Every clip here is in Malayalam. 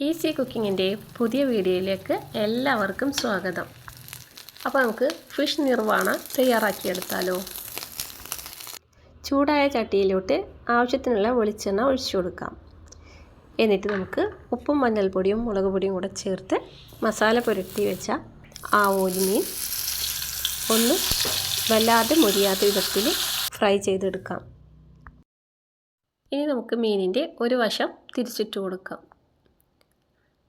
ഈസി കുക്കിങ്ങിൻ്റെ പുതിയ വീഡിയോയിലേക്ക് എല്ലാവർക്കും സ്വാഗതം. അപ്പോൾ നമുക്ക് ഫിഷ് നിർവാണ തയ്യാറാക്കിയെടുത്താലോ. ചൂടായ ചട്ടിയിലോട്ട് ആവശ്യത്തിനുള്ള വെളിച്ചെണ്ണ ഒഴിച്ചു കൊടുക്കാം. എന്നിട്ട് നമുക്ക് ഉപ്പും മഞ്ഞൾപ്പൊടിയും മുളക് പൊടിയും കൂടെ ചേർത്ത് മസാല പുരട്ടി വെച്ച ആവോലി മീൻ ഒന്ന് വല്ലാതെ മുരിയാത്ത വിധത്തിൽ ഫ്രൈ ചെയ്തെടുക്കാം. ഇനി നമുക്ക് മീനിൻ്റെ ഒരു വശം തിരിച്ചിട്ട് കൊടുക്കാം.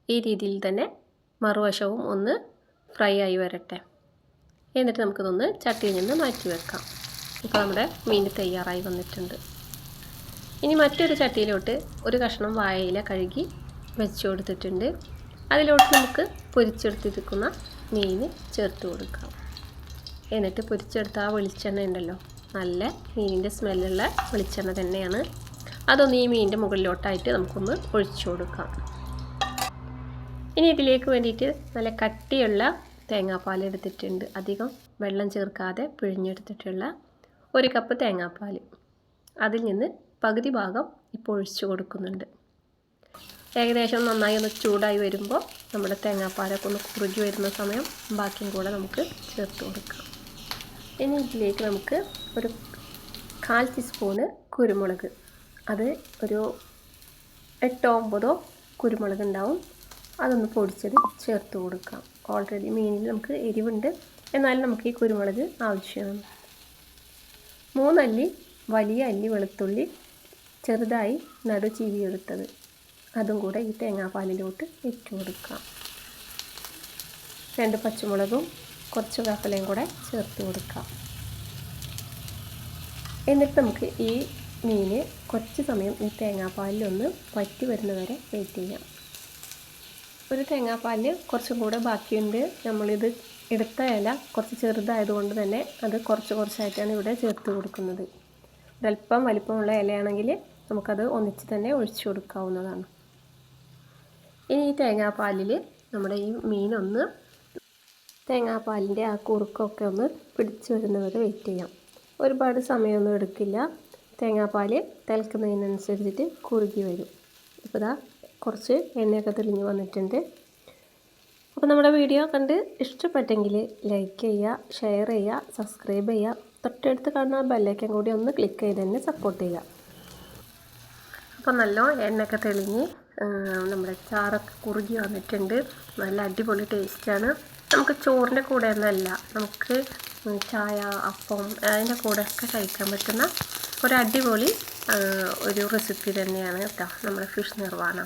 ഈ രീതിയിൽ തന്നെ മറുവശവും ഒന്ന് ഫ്രൈ ആയി വരട്ടെ. എന്നിട്ട് നമുക്കിതൊന്ന് ചട്ടിയിൽ നിന്ന് മാറ്റി വെക്കാം. ഇപ്പോൾ നമ്മുടെ മീൻ തയ്യാറായി വന്നിട്ടുണ്ട്. ഇനി മറ്റൊരു ചട്ടിയിലോട്ട് ഒരു കഷ്ണം വാഴയില കഴുകി വെച്ച് കൊടുത്തിട്ടുണ്ട്. അതിലോട്ട് നമുക്ക് പൊരിച്ചെടുത്തിരിക്കുന്ന മീൻ ചേർത്ത് കൊടുക്കാം. എന്നിട്ട് പൊരിച്ചെടുത്ത ആ വെളിച്ചെണ്ണ ഉണ്ടല്ലോ, നല്ല മീനിൻ്റെ സ്മെല്ലുള്ള വെളിച്ചെണ്ണ തന്നെയാണ്. അതൊന്ന് ഈ മീനിൻ്റെ മുകളിലോട്ടായിട്ട് നമുക്കൊന്ന് ഒഴിച്ചു കൊടുക്കാം. ഇനി ഇതിലേക്ക് വേണ്ടിയിട്ട് നല്ല കട്ടിയുള്ള തേങ്ങാപ്പാൽ എടുത്തിട്ടുണ്ട്. അധികം വെള്ളം ചേർക്കാതെ പിഴിഞ്ഞെടുത്തിട്ടുള്ള 1 കപ്പ് തേങ്ങാപ്പാൽ. അതിൽ നിന്ന് പകുതി ഭാഗം ഇപ്പോൾ ഒഴിച്ചു കൊടുക്കുന്നുണ്ട്. ഏകദേശം നന്നായി ഒന്ന് ചൂടായി വരുമ്പോൾ നമ്മുടെ തേങ്ങാപ്പാലൊക്കെ ഒന്ന് കുറുകി വരുന്ന സമയം ബാക്കിയും കൂടെ നമുക്ക് ചേർത്ത് കൊടുക്കാം. ഇനി ഇതിലേക്ക് നമുക്ക് ഒരു 1/4 ടീസ്പൂണ് കുരുമുളക്, അത് ഒരു 8-9 കുരുമുളക് ഉണ്ടാവും, അതൊന്ന് പൊടിച്ചത് ചേർത്ത് കൊടുക്കാം. ഓൾറെഡി മീനിൽ നമുക്ക് എരിവുണ്ട്, എന്നാലും നമുക്ക് ഈ കുരുമുളക് ആവശ്യമാണ്. 3 അല്ലി വലിയ അല്ലി വെളുത്തുള്ളി ചെറുതായി നടു ചീവിയെടുത്തത്, അതും കൂടെ ഈ തേങ്ങാപ്പാലിലോട്ട് ഇട്ട് കൊടുക്കാം. 2 പച്ചമുളകും കുറച്ച് കറിവേപ്പിലയും കൂടെ ചേർത്ത് കൊടുക്കാം. എന്നിട്ട് നമുക്ക് ഈ മീൻ കുറച്ച് സമയം ഈ തേങ്ങാപ്പാലിലൊന്ന് വറ്റി വരുന്നവരെ വെയിറ്റ് ചെയ്യാം. ഒരു തേങ്ങാപ്പാലിൽ കുറച്ചും കൂടെ ബാക്കിയുണ്ട്. നമ്മളിത് എടുത്ത ഇല കുറച്ച് ചെറുതായതുകൊണ്ട് തന്നെ അത് കുറച്ചായിട്ടാണ് ഇവിടെ ചേർത്ത് കൊടുക്കുന്നത്. ഒരല്പം വലിപ്പമുള്ള ഇലയാണെങ്കിൽ നമുക്കത് ഒന്നിച്ച് തന്നെ ഒഴിച്ചു കൊടുക്കാവുന്നതാണ്. ഇനി ഈ തേങ്ങാപ്പാലിൽ നമ്മുടെ ഈ മീനൊന്ന് തേങ്ങാപ്പാലിൻ്റെ ആ കുറുക്കൊക്കെ ഒന്ന് പിടിച്ചു വരുന്നവരെ വെയിറ്റ് ചെയ്യാം. ഒരുപാട് സമയമൊന്നും എടുക്കില്ല. തേങ്ങാപ്പാൽ തിളക്കുന്നതിനനുസരിച്ചിട്ട് കുറുകി വരും. ഇപ്പോൾ ഇതാ കുറച്ച് എണ്ണയൊക്കെ തെളിഞ്ഞ് വന്നിട്ടുണ്ട്. അപ്പോൾ നമ്മുടെ വീഡിയോ കണ്ട് ഇഷ്ടപ്പെട്ടെങ്കിൽ ലൈക്ക് ചെയ്യുക, ഷെയർ ചെയ്യുക, സബ്സ്ക്രൈബ് ചെയ്യുക. തൊട്ടടുത്ത് കാണുന്ന ബെല്ലൈക്കൻ കൂടി ഒന്ന് ക്ലിക്ക് ചെയ്ത് തന്നെ സപ്പോർട്ട് ചെയ്യുക. അപ്പോൾ നല്ല എണ്ണയൊക്കെ തെളിഞ്ഞ് നമ്മുടെ ചാറൊക്കെ കുറുകി വന്നിട്ടുണ്ട്. നല്ല അടിപൊളി ടേസ്റ്റാണ്. നമുക്ക് ചോറിൻ്റെ കൂടെ ഒന്നല്ല, നമുക്ക് ചായ, അപ്പം അതിൻ്റെ കൂടെയൊക്കെ കഴിക്കാൻ പറ്റുന്ന ഒരു അടിപൊളി ഒരു റെസിപ്പി തന്നെയാണ് കേട്ടോ നമ്മുടെ ഫിഷ് നിർവാണ.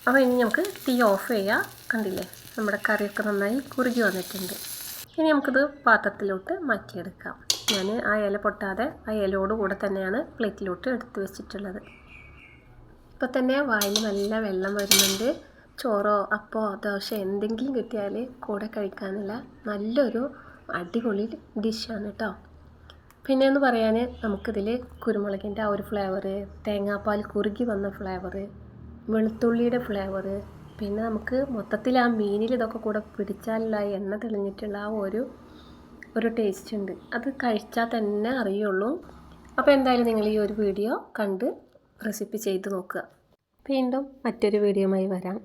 അപ്പോൾ ഇനി നമുക്ക് തീ ഓഫ് ചെയ്യാം. കണ്ടില്ലേ, നമ്മുടെ കറിയൊക്കെ നന്നായി കുറുകി വന്നിട്ടുണ്ട്. ഇനി നമുക്കിത് പാത്രത്തിലോട്ട് മാറ്റിയെടുക്കാം. ഞാൻ ആ ഇല പൊട്ടാതെ ആ ഇലയോട് കൂടെ തന്നെയാണ് പ്ലേറ്റിലോട്ട് എടുത്ത് വെച്ചിട്ടുള്ളത്. ഇപ്പോൾ തന്നെ വായിൽ നല്ല വെള്ളം വരുന്നുണ്ട്. ചോറോ അപ്പോ ദോശ എന്തെങ്കിലും കിട്ടിയാൽ കൂടെ കഴിക്കാനുള്ള നല്ലൊരു അടിപൊളി ഡിഷാണ് കേട്ടോ. പിന്നെ എന്ന് പറയാൻ നമുക്കിതിൽ കുരുമുളകിൻ്റെ ആ ഒരു ഫ്ലേവർ, തേങ്ങാപ്പാൽ കുറുകി വന്ന ഫ്ലേവർ, വെളുത്തുള്ളിയുടെ ഫ്ലേവർ, പിന്നെ നമുക്ക് മൊത്തത്തിൽ ആ മീനിൽ ഇതൊക്കെ കൂടെ പിടിച്ചാലുള്ള എണ്ണ തെളിഞ്ഞിട്ടുള്ള ആ ഒരു ടേസ്റ്റ് ഉണ്ട്. അത് കഴിച്ചാൽ തന്നെ അറിയുള്ളൂ. അപ്പോൾ എന്തായാലും നിങ്ങൾ ഈ ഒരു വീഡിയോ കണ്ട് റെസിപ്പി ചെയ്ത് നോക്കുക. വീണ്ടും മറ്റൊരു വീഡിയോയുമായി വരാം.